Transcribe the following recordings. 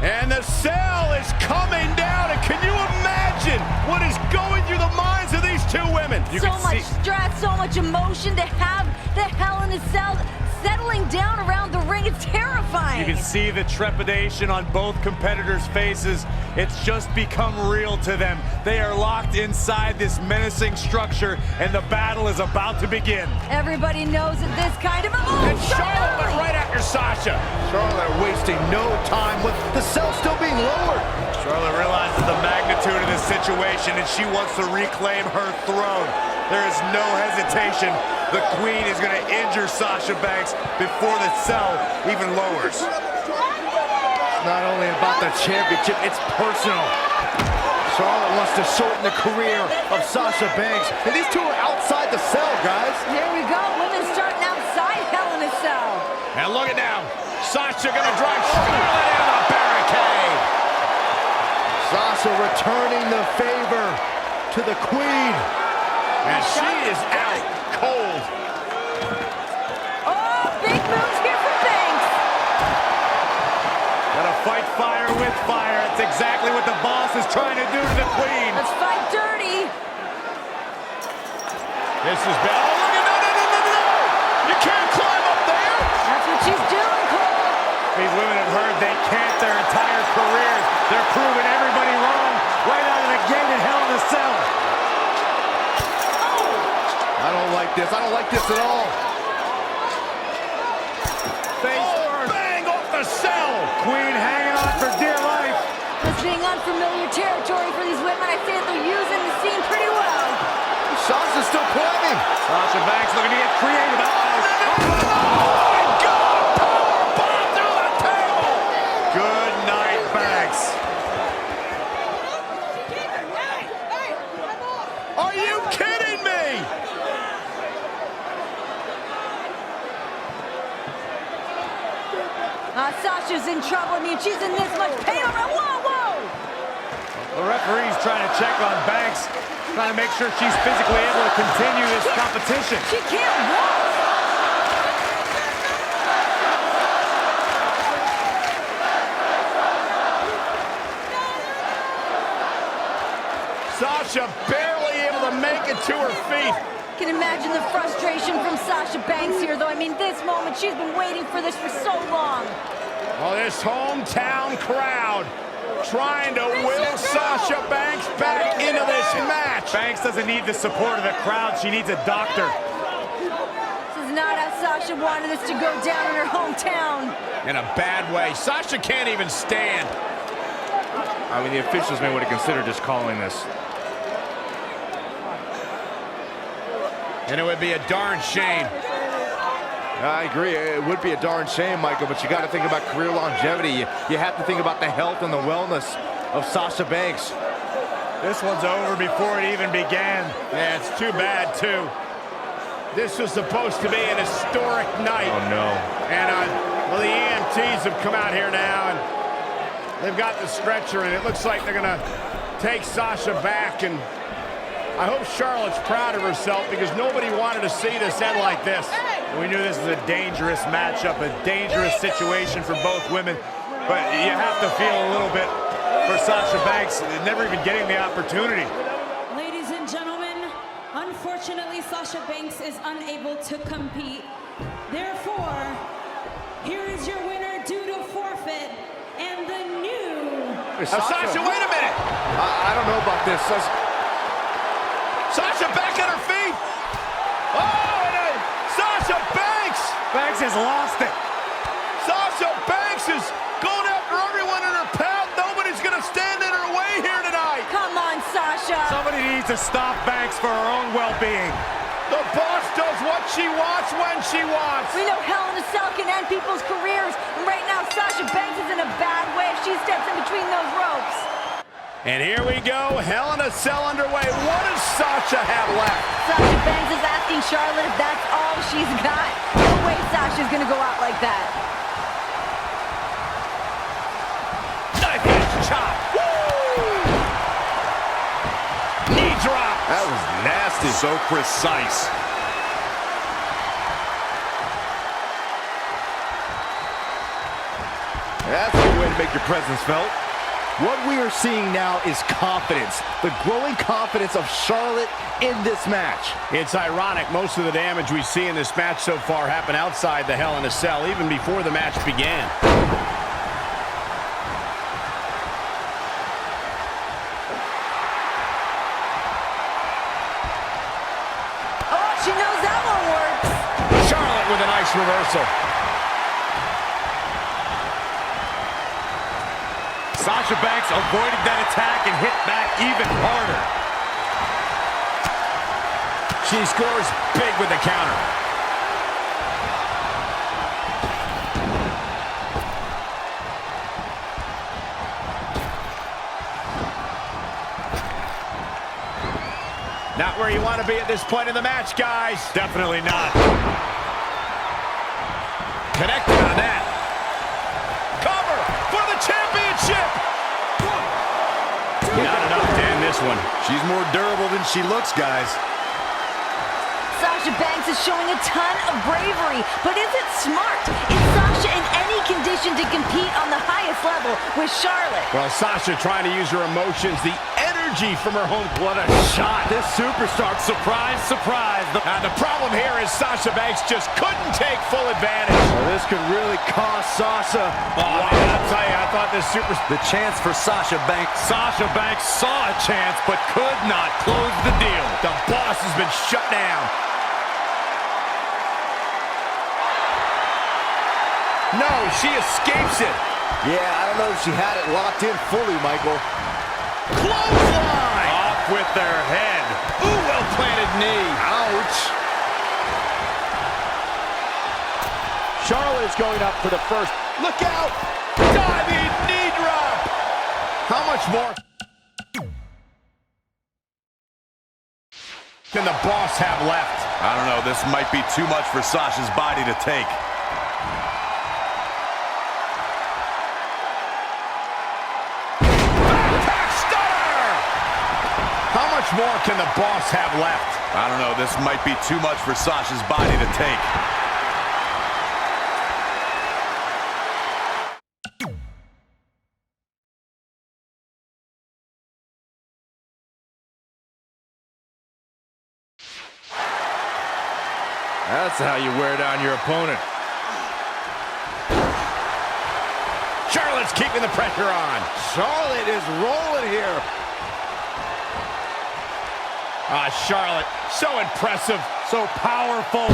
And the cell is coming down, and can you imagine what is going through the minds of these two women? So much stress, so much emotion to have the Hell in a Cell settling down around the ring. It's terrifying. You can see the trepidation on both competitors' faces. It's just become real to them. They are locked inside this menacing structure, and the battle is about to begin. Everybody knows that this kind of... And Charlotte went right after Sasha. Charlotte wasting no time with the cell still being lowered. Charlotte realizes the magnitude of this situation, and she wants to reclaim her throne. There is no hesitation. The Queen is going to injure Sasha Banks before the cell even lowers. It's not only about the championship, it's personal. Charlotte wants to shorten the career of Sasha Banks. And these two are outside the cell, guys. There we go. Women starting outside Hell in a Cell. And look at now. Sasha going to drive Charlotte into the barricade. Sasha returning the favor to the Queen. And she is out cold. Oh, big moves here from Banks. Gotta fight fire with fire. It's exactly what the boss is trying to do to the Queen. Let's fight dirty. This is bad. Oh, look at no. You can't climb up there. That's what she's doing, Cole. These women have heard they can't their entire careers. They're proving everybody wrong right out of the gate in Hell in a Cell. I don't like this. I don't like this at all. Bang off the cell. Queen hanging on for dear life. This being unfamiliar territory for these women, I say that they're using the scene pretty well. Sasha's still climbing. Sasha Banks looking to get creative. Good night, Banks. Are you kidding me? Sasha's in trouble. I mean, she's in this much pain already. Whoa! The referee's trying to check on Banks, trying to make sure she's physically able to continue this competition. She can't walk. Sasha barely able to make it to her feet. Can imagine the frustration from Sasha Banks here, though. I mean, this moment, she's been waiting for this for so long. Oh, this hometown crowd trying to will Sasha Banks back into this match. Banks doesn't need the support of the crowd. She needs a doctor. This is not how Sasha wanted this to go down in her hometown. In a bad way. Sasha can't even stand. I mean, the officials may want to consider just calling this. And it would be a darn shame. I agree. It would be a darn shame, Michael, but you got to think about career longevity. You have to think about the health and the wellness of Sasha Banks. This one's over before it even began. Yeah, it's too bad, too. This was supposed to be an historic night. Oh, no. And, well, the EMTs have come out here now, and they've got the stretcher, and it looks like they're going to take Sasha back, and I hope Charlotte's proud of herself because nobody wanted to see this end like this. We knew this was a dangerous matchup, a dangerous situation for both women, but you have to feel a little bit for Sasha Banks, never even getting the opportunity. Ladies and gentlemen, unfortunately, Sasha Banks is unable to compete. Therefore, here is your winner due to forfeit, and the new... Sasha, wait a minute! I don't know about this. Sasha back on her feet! Oh, and Sasha Banks! Banks has lost it. Sasha Banks is going after everyone in her path. Nobody's going to stand in her way here tonight. Come on, Sasha. Somebody needs to stop Banks for her own well-being. The boss does what she wants when she wants. We know Hell in a Cell can end people's careers, and right now Sasha Banks is in a bad way if she steps in between those ropes. And here we go, Hell in a Cell underway. What does Sasha have left? Sasha Banks is asking Charlotte if that's all she's got. No way Sasha's gonna go out like that. Knife edge chop. Woo! Knee drop. That was nasty. So precise. That's a good way to make your presence felt. What we are seeing now is confidence. The growing confidence of Charlotte in this match. It's ironic, most of the damage we see in this match so far happened outside the Hell in a Cell, even before the match began. Oh, she knows that one works. Charlotte with a nice reversal. Sasha Banks avoided that attack and hit back even harder. She scores big with the counter. Not where you want to be at this point in the match, guys. Definitely not. Connected on that. Cover for the championship. Not enough to end this one. She's more durable than she looks, guys. Sasha Banks is showing a ton of bravery, but is it smart? Is Sasha in any condition to compete on the highest level with Charlotte? Well, Sasha trying to use her emotions, the energy from her home. What a shot. This superstar, surprise, surprise. The problem here is Sasha Banks just couldn't take full advantage. Well, this could really cost Sasha. Oh, man, I'll tell you, I thought this The chance for Sasha Banks. Sasha Banks saw a chance but could not close the deal. The boss has been shut down. No, she escapes it. Yeah, I don't know if she had it locked in fully, Michael. Clothesline! Off with their head. Ooh, well-planted knee. Ouch. Charlotte is going up for the first. Look out! Diving knee drop! How much more can the boss have left? I don't know, this might be too much for Sasha's body to take. How much more can the boss have left? I don't know, this might be too much for Sasha's body to take. That's how you wear down your opponent. Charlotte's keeping the pressure on. Charlotte is rolling here. Charlotte, so impressive, So powerful.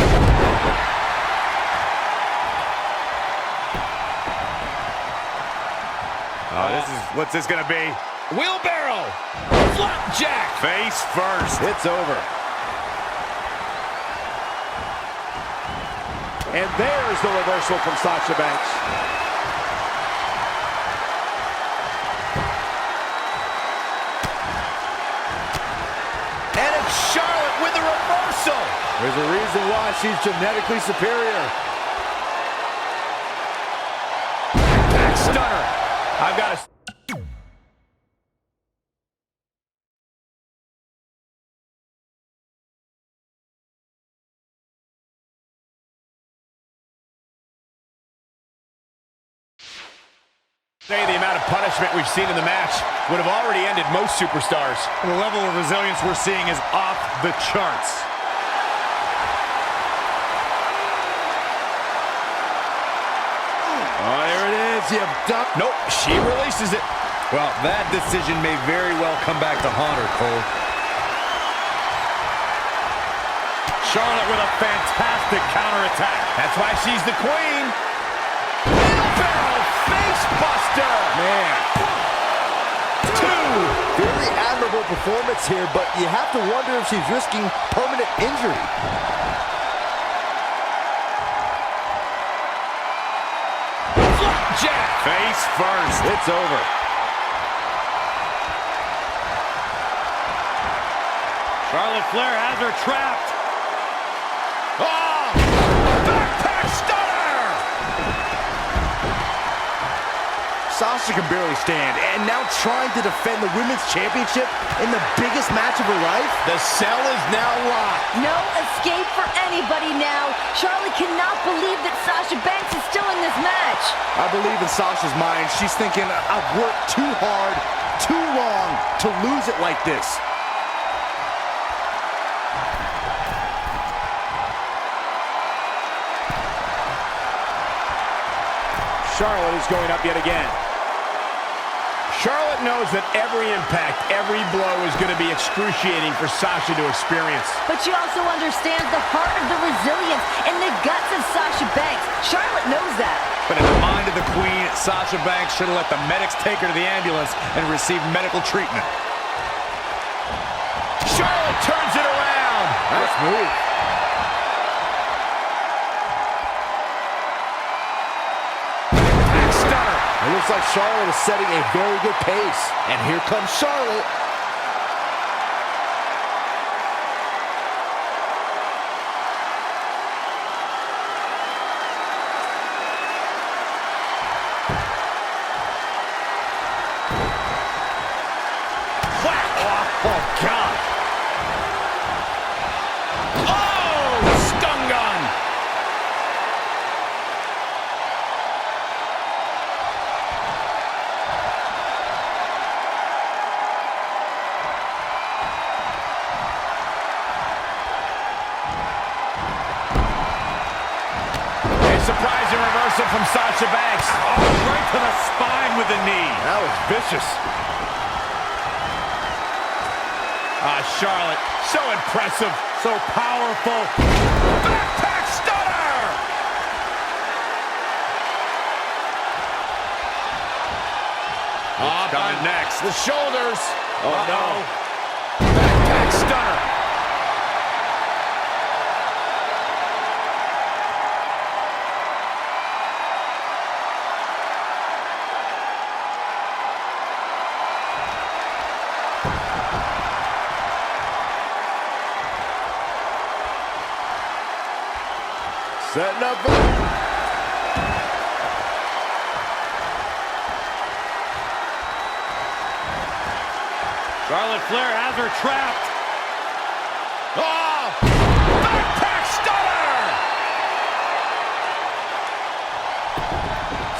What's this gonna be? wheelbarrow, flapjack. Face first. It's over. And there's the reversal from Sasha Banks. And it's Charlotte with the reversal. There's a reason why she's genetically superior. Back stunner. I've got to... say the amount of punishment we've seen in the match would have already ended most superstars. The level of resilience we're seeing is off the charts. Oh, there it is. You duck. Nope, she releases it. Well, that decision may very well come back to haunt her, Cole. Charlotte with a fantastic counterattack. That's why she's the queen. Wheelbarrow face buster. Man. 2. Very admirable performance here, but you have to wonder if she's risking permanent injury. Flapjack. Face first. It's over. Charlotte Flair has her trapped. Oh! Backpack stunner! Sasha can barely stand, and now trying to defend the Women's Championship in the biggest match of her life? The cell is now locked. No escape for anybody now. Charlotte cannot believe that Sasha Banks is still in this match. I believe in Sasha's mind. She's thinking, I've worked too hard, too long to lose it like this. Charlotte is going up yet again. Charlotte knows that every impact, every blow is going to be excruciating for Sasha to experience. But she also understands the heart of the resilience and the guts of Sasha Banks. Charlotte knows that. But in the mind of the Queen, Sasha Banks should have let the medics take her to the ambulance and receive medical treatment. Charlotte turns it around. Nice move. It looks like Charlotte is setting a very good pace. And here comes Charlotte. Oh, God. Oh, stun gun. Surprising reversal from Sasha Banks. Oh, right to the spine with the knee. That was vicious. Charlotte, so impressive. So powerful. Backpack stunner! Coming next. The shoulders. Oh, no. Backpack stunner. Setting up. Charlotte Flair has her trapped. Oh! Backpack stunner!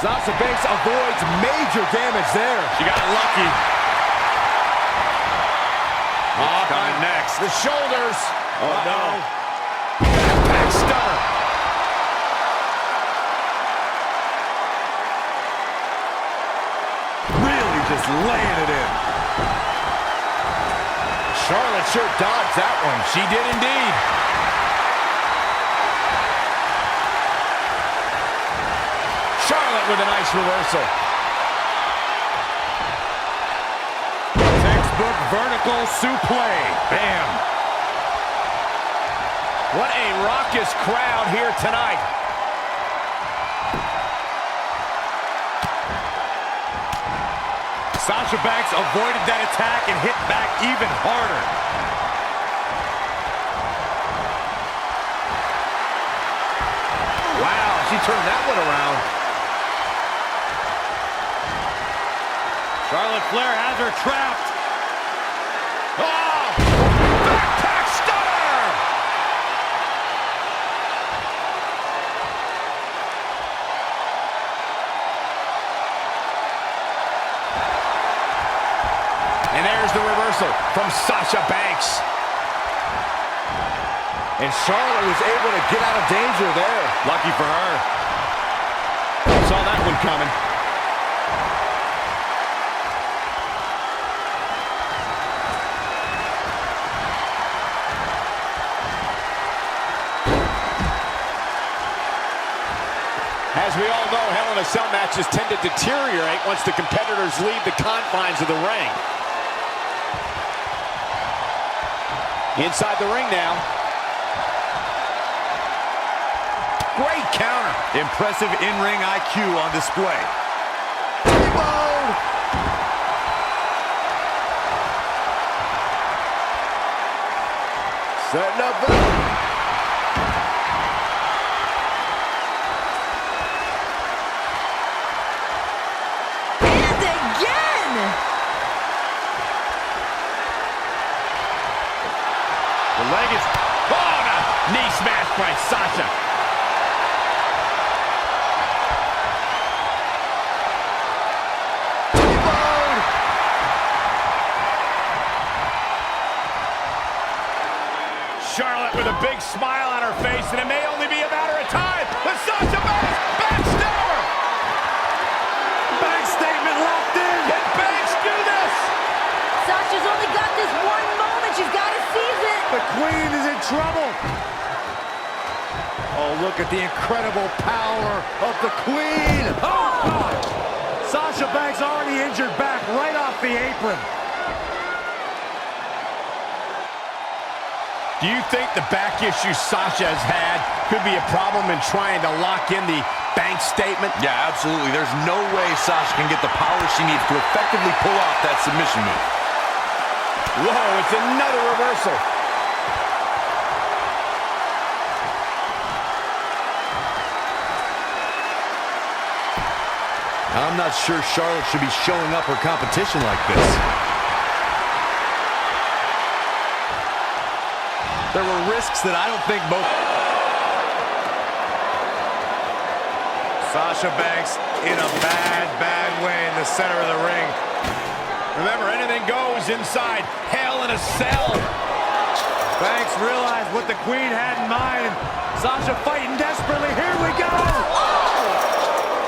Sasha Banks avoids major damage there. She got lucky. Coming next. The shoulders. Oh, no. Backpack stunner. Really just laying it in. Charlotte sure dodged that one. She did indeed. Charlotte with a nice reversal. Textbook vertical suplex. Bam. What a raucous crowd here tonight. Sasha Banks avoided that attack and hit back even harder. Wow, she turned that one around. Charlotte Flair has her trapped. Oh! Backpack stunner! And there's the reversal from Sasha Banks. And Charlotte was able to get out of danger there. Lucky for her. Saw that one coming. As we all know, Hell in a Cell matches tend to deteriorate once the competitors leave the confines of the ring. Inside the ring now. Great counter. Impressive in-ring IQ on display. Setting up. The leg is... Oh, no! Knee smash by Sasha. face, and it may only be a matter of time. But Sasha Banks, backstabber! Banks statement locked in. Can Banks do this? Sasha's only got this one moment. She's got to seize it. The Queen is in trouble. Oh, look at the incredible power of the Queen. Oh, God. Sasha Banks already injured back right off the apron. Do you think the back issue Sasha has had could be a problem in trying to lock in the Banks statement? Yeah, absolutely. There's no way Sasha can get the power she needs to effectively pull off that submission move. Whoa, it's another reversal. I'm not sure Charlotte should be showing up her competition like this. There were risks that I don't think both... Sasha Banks in a bad way in the center of the ring. Remember, anything goes inside Hell in a Cell. Banks realized what the Queen had in mind. Sasha fighting desperately. Here we go!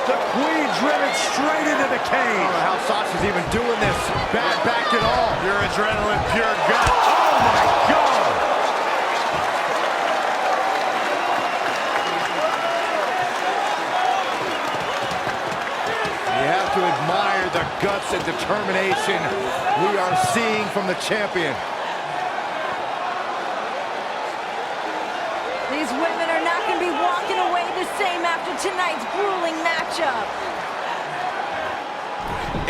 The Queen driven straight into the I cage. don't know how Sasha's even doing this. Bad back at all. Pure adrenaline, pure gut. Oh, my God! You have to admire the guts and determination we are seeing from the champion. These women are not going to be walking away the same after tonight's grueling matchup.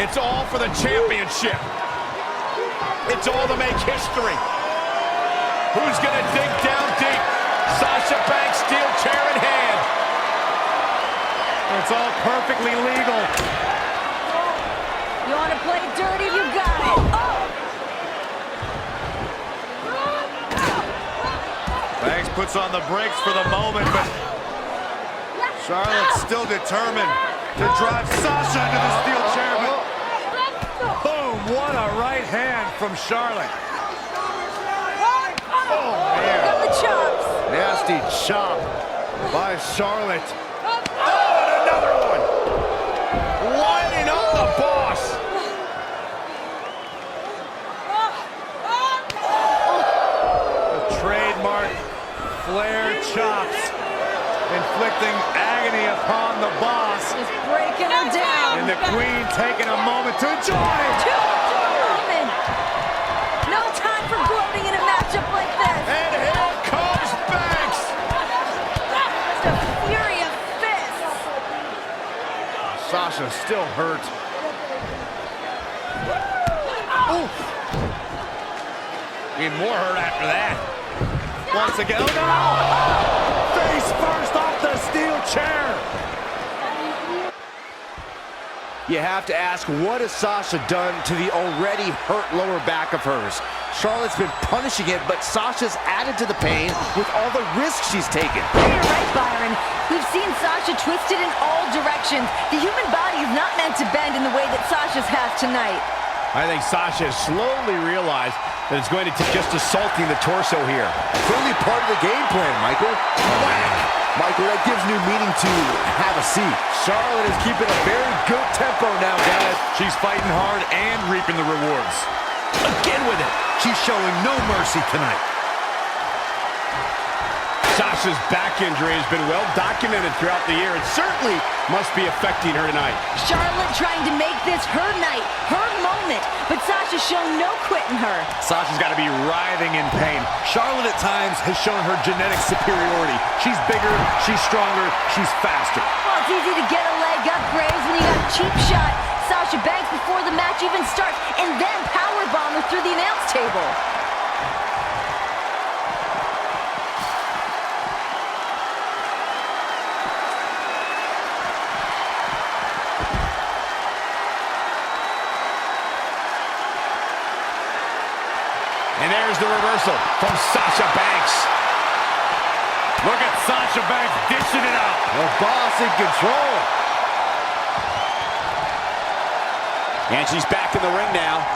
It's all for the championship. It's all to make history. Who's gonna dig down deep? Sasha Banks, steel chair in hand. It's all perfectly legal. You want to play dirty? You got it. Banks puts on the brakes for the moment, but Charlotte's still determined to drive Sasha into the steel chair. But boom, what a right hand from Charlotte. Oh, man. Got the chops. Nasty chop by Charlotte. Oh, and another one. Lining up the boss. The trademark Flair chops, inflicting agony upon the boss. Just breaking her down. And the Queen taking a moment to enjoy. Woman. No time for gloating in a matchup like this. And here comes Banks. Just a fury of fists. Sasha still hurt. Oof. Need more hurt after that. Once again, oh no! Face first off the steel chair. You have to ask, what has Sasha done to the already hurt lower back of hers? Charlotte's been punishing it, but Sasha's added to the pain with all the risks she's taken. You're right, Byron. We've seen Sasha twisted in all directions. The human body is not meant to bend in the way that Sasha's has tonight. I think Sasha has slowly realized that it's going to take just assaulting the torso here. Clearly part of the game plan, Michael. Michael, that gives new meaning to have a seat. Charlotte is keeping a very good tempo now, guys. She's fighting hard and reaping the rewards. Again with it. She's showing no mercy tonight. Sasha's back injury has been well documented throughout the year. It certainly must be affecting her tonight. Charlotte trying to make this her night, her moment, but Sasha's shown no quit in her. Sasha's got to be writhing in pain. Charlotte at times has shown her genetic superiority. She's bigger, she's stronger, she's faster. Well, it's easy to get a leg up, Graves, when you got a cheap shot. Sasha Banks before the match even starts, and then powerbomb her through the announce table. And there's the reversal from Sasha Banks. Look at Sasha Banks dishing it out. The boss in control. And she's back in the ring now.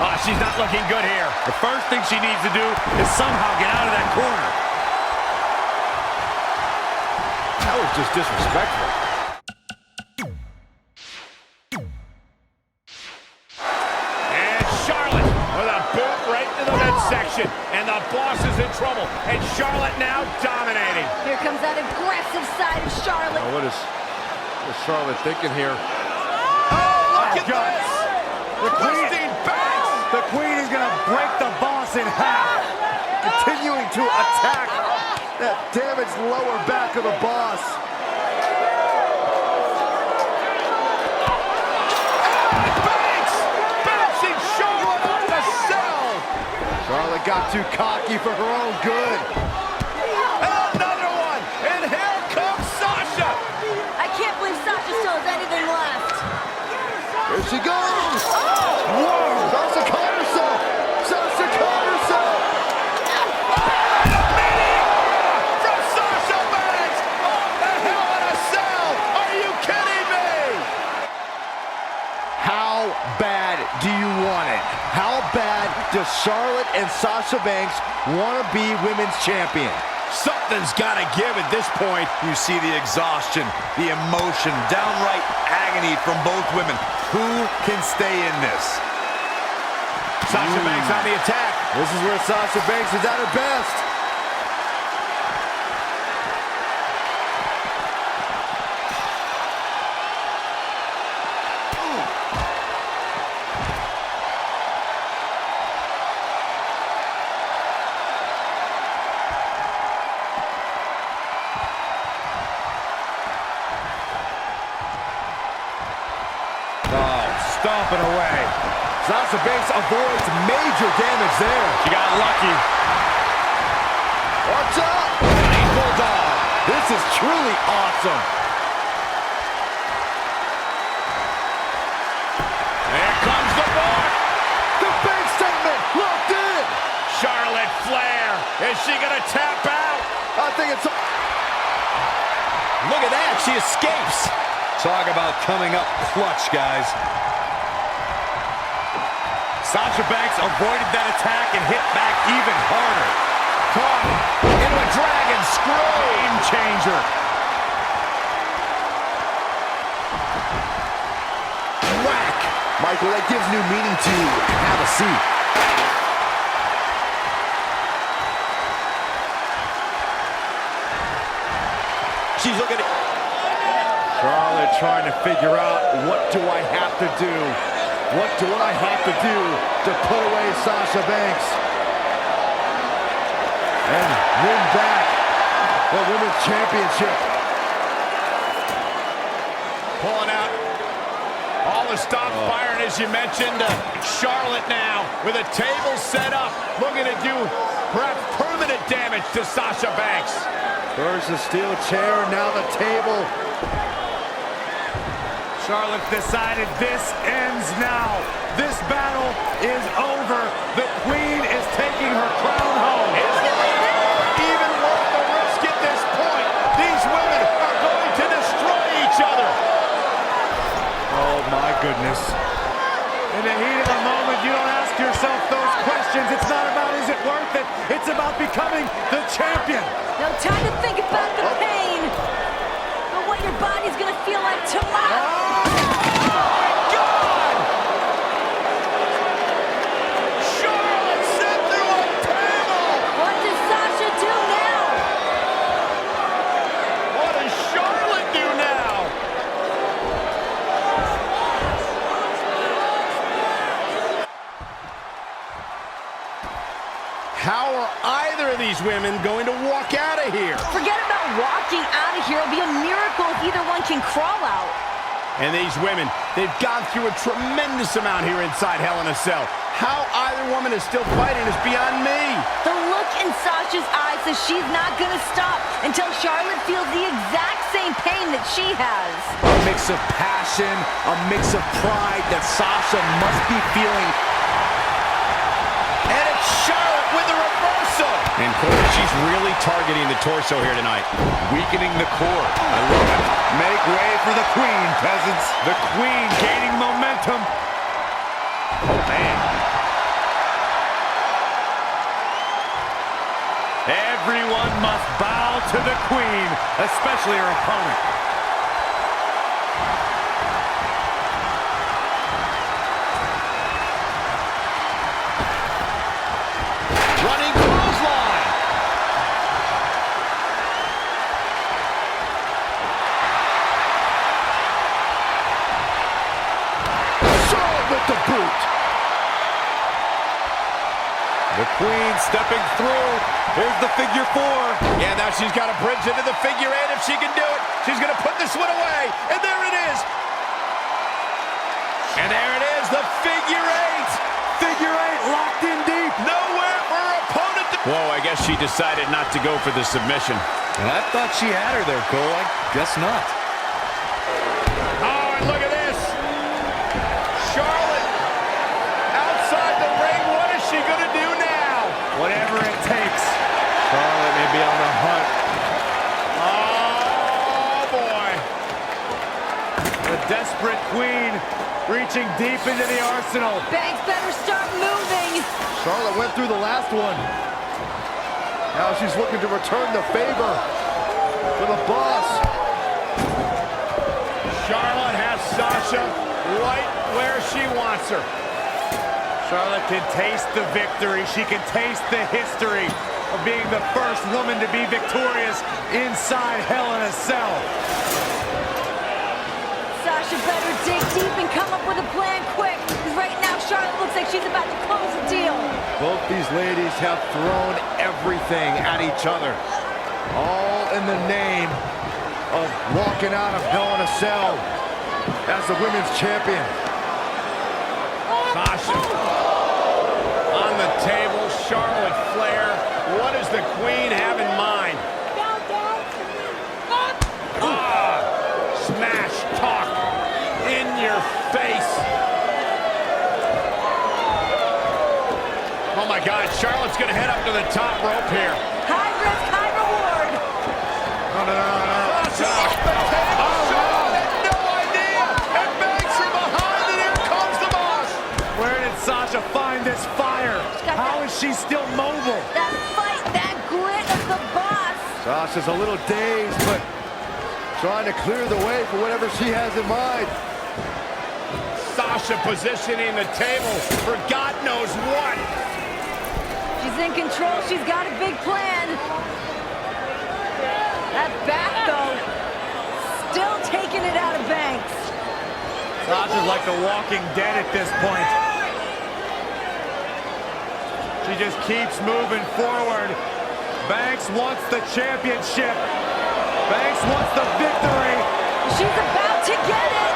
Oh, she's not looking good here. The first thing she needs to do is somehow get out of that corner. That was just disrespectful. And Charlotte with a boot right to the midsection. And the boss is in trouble. And Charlotte now dominating. Here comes that aggressive side of Charlotte. What is Charlotte thinking here? Look at this! The queen is going to break the boss in half. Continuing to attack that damaged lower back of the boss. Banks! Bouncing Charlotte on the cell! Charlotte got too cocky for her own good. Another one! And here comes Sasha! I can't believe Sasha still has anything left. Here she goes! Whoa! Sasha caught herself! Sasha caught herself! And a mini from Sasha Banks! Off the Hell in a Cell! Are you kidding me? How bad do you want it? How bad does Charlotte and Sasha Banks want to be women's champion? Something's got to give at this point. You see the exhaustion, the emotion, downright agony from both women. Who can stay in this? Sasha Banks on the attack. This is where Sasha Banks is at her best. Stomping away. Sasha Banks avoids major damage there. She got lucky. Watch out! Running Bulldog. This is truly awesome. There comes the mark. The big statement locked in. Charlotte Flair. Is she going to tap out? I think it's... Look at that, she escapes. Talk about coming up clutch, guys. Sasha Banks avoided that attack and hit back even harder. Caught into a dragon screw. Game changer. Whack. Michael, that gives new meaning to have a seat. She's looking at... Charlotte trying to figure out, what do I have to do? What do I have to do to put away Sasha Banks and win back the Women's Championship? Pulling out all the stops firing, as you mentioned. Charlotte now with a table set up, looking to do perhaps permanent damage to Sasha Banks. First the steel chair, now the table. Charlotte decided this ends now. This battle is over. The queen is taking her crown home. Is it even worth the risk at this point? These women are going to destroy each other. Oh my goodness. In the heat of the moment, you don't ask yourself those questions. It's not about is it worth it. It's about becoming the champion. No time to think about the pain, but what your body's gonna feel like tomorrow. How are either of these women going to walk out of here? Forget about walking out of here. It'll be a miracle if either one can crawl out. And these women, they've gone through a tremendous amount here inside Hell in a Cell. How either woman is still fighting is beyond me. The look in Sasha's eyes says she's not going to stop until Charlotte feels the exact same pain that she has. A mix of passion, a mix of pride that Sasha must be feeling. And it's Charlotte with the reversal. And Corey, she's really targeting the torso here tonight. Weakening the core. I love it. Make way for the queen, peasants. The queen gaining momentum. Oh, man. Everyone must bow to the queen, especially her opponent. Running clothesline. Charlotte with the boot. The queen stepping through. Here's the figure 4. Yeah, now she's got a bridge into the figure 8 if she can do it. She's going to put this one away. And there it is. And there it is, the figure 8. Figure 8 locked in deep. Nowhere for her opponent to... Whoa, I guess she decided not to go for the submission. I thought she had her there, Cole. I guess not. Oh, and look at this. Charlotte outside the ring. What is she going to do now? Whatever it takes. Charlotte may be on the hunt. Oh, boy. The desperate queen reaching deep into the arsenal. Banks better start moving. Charlotte went through the last one. Now she's looking to return the favor for the boss. Charlotte has Sasha right where she wants her. Charlotte can taste the victory. She can taste the history of being the first woman to be victorious inside Hell in a Cell. Sasha better dig deep and come up with a plan quick. Because right now, Charlotte looks like she's about to close the deal. Both these ladies have thrown everything at each other. All in the name of walking out of Hell in a Cell as the women's champion. Sasha on the table. Charlotte Flair. What does the queen have in mind? Smash talk in your face. Oh my God, Charlotte's gonna head up to the top rope here. High risk, high reward. Sasha off the table. Charlotte had no idea. And Banks from behind, and here comes the boss. Where did Sasha find this fire? How is she still mobile? That fight, that grit of the boss. Sasha's a little dazed, but trying to clear the way for whatever she has in mind. Sasha positioning the table for God knows what. She's in control. She's got a big plan. That back, though, still taking it out of Banks. Sasha's like the Walking Dead at this point. She just keeps moving forward. Banks wants the championship. Banks wants the victory. She's about to get it.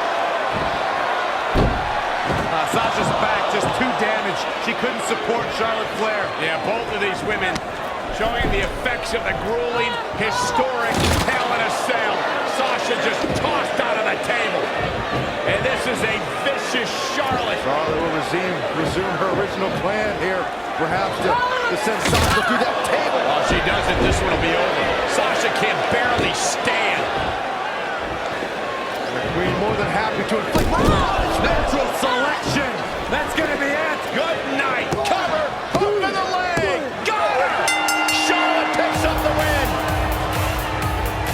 Sasha's back just too damaged. She couldn't support Charlotte Flair. Yeah, both of these women showing the effects of the grueling, historic Hell in a Cell. Sasha just tossed out of the table. And this is a vicious Charlotte. Charlotte will resume her original plan here, perhaps to send Sasha through that table. Well, if she does it, this one will be over. Sasha can barely stand. The queen more than happy to inflict. Natural selection. That's going to be it. Good night. Cover. Hook to the leg. Got her. Charlotte picks up the win.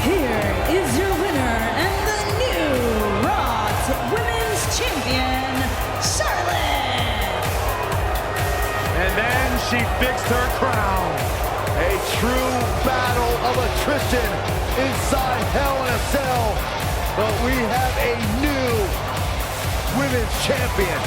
Here is your winner and the new Raw Women's Champion, Charlotte. And then she fixed her crown. A true battle of attrition inside Hell in a Cell. But we have a new women's champion.